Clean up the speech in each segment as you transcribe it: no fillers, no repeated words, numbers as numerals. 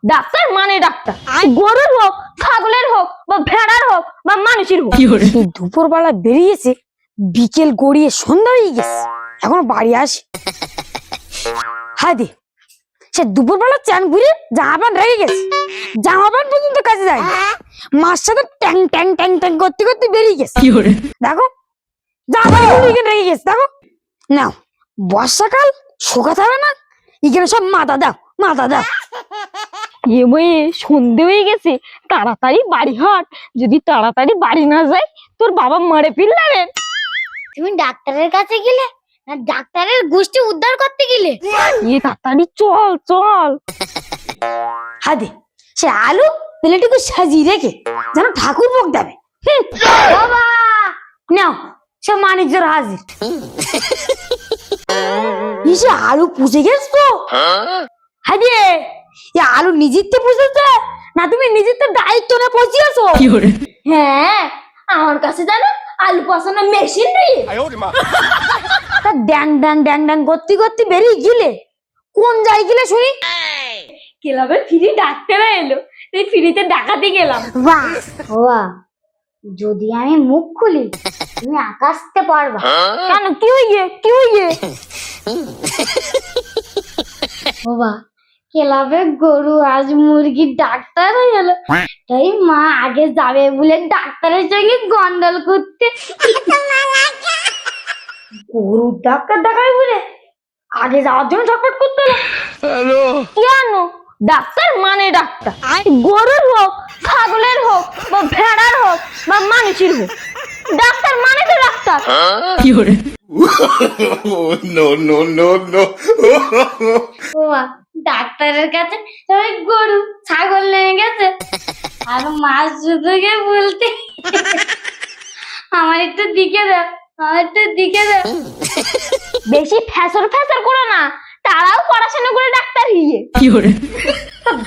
Doctor মানে doctor, গরুর হোক, ছাগলের হোক, বা ভেড়ার হোক, বা মানুষের হোক। দুপুর বেলা বেরিয়েছে, বিকেল গড়িয়ে সন্ধ্যা হয়ে গেছে, এখন বাড়ি আসে। হায় দে, সে দুপুর বেলা চান ঘুরে জামা প্যান্ট রেখে গেছে, জামা প্যান্ট পর্যন্ত কাজে যায় না, মার সাথে ট্যাং ট্যাং ট্যাং ট্যাং করতে করতে বেরিয়ে গেছে। দেখো জামা প্যান্ট রেখে গেছে, দেখো নাও, বর্ষাকাল শুকাতে হবে না, এখানে সব মাথা দাও, মাথা দাও। সন্ধে হয়ে গেছে, তাড়াতাড়ি বাড়ি হাট, যদি তাড়াতাড়ি বাড়ি না যায় তোর বাবা মারে ফেললেন। তুমি ডাক্তারের কাছে গেলে না ডাক্তারের গোষ্ঠী উদ্ধার করতে গেলে? তাড়াতাড়ি চল চল। হাদে, সে আলু প্লেটুকু সাজিয়ে রেখে যেন ঠাকুর ভোগ দেবে। বাবা নাও, সে মানিকজোর হাজির। ইসে আলু পুষে গেছ তো? হাদে, এ আলু নিজেরতে পুষেছে না তুমি নিজেরতে দায়িত্ব না পচিয়েছো? হ্যাঁ, আমার কাছে জানো আলু পচানোর মেশিন নেই। তা ড্যাং ড্যাং ড্যাং ড্যাং করতে করতে বেরিয়ে গেলে কোন যাই গেলে শুনি? ক্লাবে ফ্রি ডাক্তার এলো, এই ফ্রিতে ডাকাতে গেলাম। বাহ বাবা, যদি আমি মুখ খুলি তুমি আকাশতে পারবা। কেন, কি হইয়ে কি হইয়ে? বাবা, ক্লাবে গরু আজ মুরগির ডাক্তার হয়ে গেল, তাই মা আগে যাবে বলে ডাক্তারের সঙ্গে গন্ডল করতে। গরু ডাক্তার দেখাই বলে আগে যাওয়ার জন্য ছটফট করতে হলো। কেন, ডাক্তার মানে ডাক্তার, গরুর হোক, ছাগলের হোক, বা ভেড়ার হোক, বা মানুষের হোক, ডাক্তার মানে তো doctor. No, no, no, no. বাবা, ডাক্তারের কাছে সবাই গরু ছাগল নিয়ে গেছে, আর মাছ শুধু গিয়ে বলতে আমার একটু দিকে দাও, আমার একটু দিকে দাও। বেশি ফ্যাসর ফ্যাসর করো না, তারাও পড়াশোনা করে ডাক্তার হিয়ে।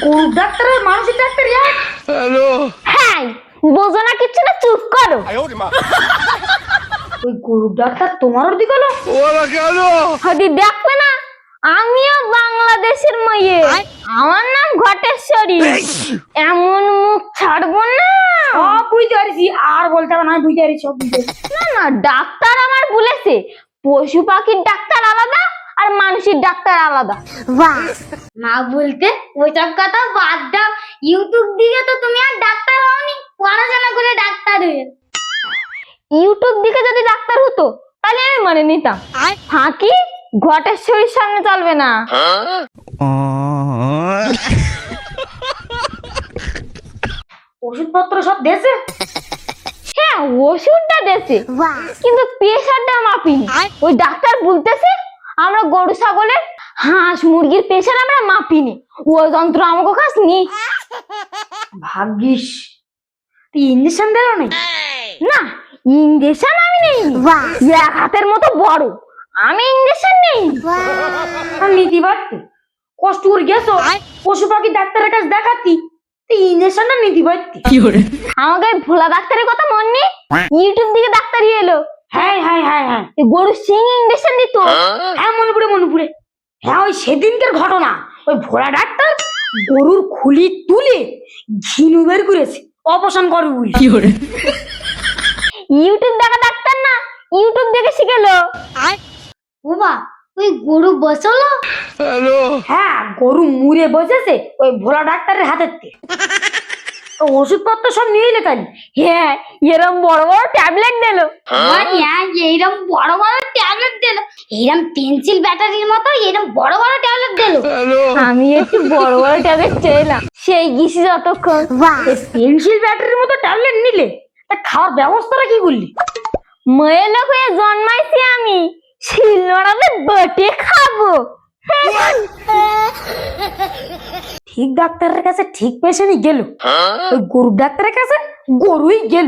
গরু ডাক্তার আর মানুষের ডাক্তার এক? হ্যাঁ, বোঝো না কিচ্ছু না, চুপ করো। ওই গরু ডাক্তার তোমার দিকে হলো? হয়তো দেখবে না, আমিও বাংলাদেশের মেয়ে, আমার নাম ঘটেশ্বরী, এমন মুখ ছাড়বো না। সব বুঝতে পারছি, আর বলতে হবে না, আমি বুঝতে পারছি, সব বুঝতে পারছি। না না, ডাক্তার আমার বলেছে পশু পাখির ডাক্তার আলাদা আর মানুষের ডাক্তার আলাদা। বাহ, না বলতে ওইসব কথা বাদ দাও, ইউটিউব দিকে তো তুমি আর ডাক্তার হওনি, পড়াশোনা করে ডাক্তার হয়ে। ইউটিউব দিকে যদি ডাক্তার হতো তাহলে আমি মানে নিতাম, ফাঁকি ঘটেশ্বরীর সামনে চলবে না। ওষুধপত্র সব দেশে? হ্যাঁ, ওষুধটা দেছে, কিন্তু প্রেশারটা মাপিনি। ওই ডাক্তার বলতেছে আমরা গরু ছাগলের হাঁস মুরগির প্রেশার আমরা মাপিনি, ও যন্ত্র আমাকে খাসনি। ভাগ্যিস তুই ইঞ্জেকশন দিল না? না, ইঞ্জেকশন আমি নেই, এক হাতের মতো বড়, আমি ইঞ্জেকশন নেই। নিতে পারতে, কষ্ট করে গেছো পশু পাখি ডাক্তারের কাছে দেখাতি, তুই ইঞ্জেকশনটা নিতে পারতি। আমাকে ওই ভোলা ডাক্তারের কথা মনে নেই? ইউটিউব দিকে ডাক্তারই এলো, হ্যাঁ হ্যাঁ হ্যাঁ হ্যাঁ, গরু সিং ইঞ্জেকশন দিত। হ্যাঁ মনে পড়ে মনে পড়ে। হ্যাঁ, ওই সেদিনকার ঘটনা, ওই ভোলা ডাক্তার গরুর খুলি তুলে ঘিনু বের করেছে অপারেশন করবে বলে। ইউটিউব দেখা ডাক্তার না, ইউটিউব দেখে শিখেলো। বাবা, ওই গরু বসলো? হ্যাঁ, গরু মুড়ে বসেছে ওই ভোলা ডাক্তারের হাতের থেকে। ওষুধপত্র সব নিয়ে এলে তাই? হ্যাঁ, এরম বড় বড় ট্যাবলেট দিল। এইরকম বড় বড় ট্যাবলেট দিল, এইরকম পেন্সিল ব্যাটারির মতো এইরকম বড় বড় ট্যাবলেট দিল। আমি একটু বড় বড় ট্যাবলেট চাইলাম, সেই গিয়েছি যতক্ষণ। পেন্সিল ব্যাটারির মতো ট্যাবলেট নিলে তা খাওয়ার ব্যবস্থাটা কি করলি? মেয়ে লোক হয়ে জন্মাইছি আমি, শিলনোড়াতে বটে খাবো। ঠিক ডাক্তারের কাছে ঠিক পেশেন্টই গেল, ওই গরু ডাক্তারের কাছে গরুই গেল।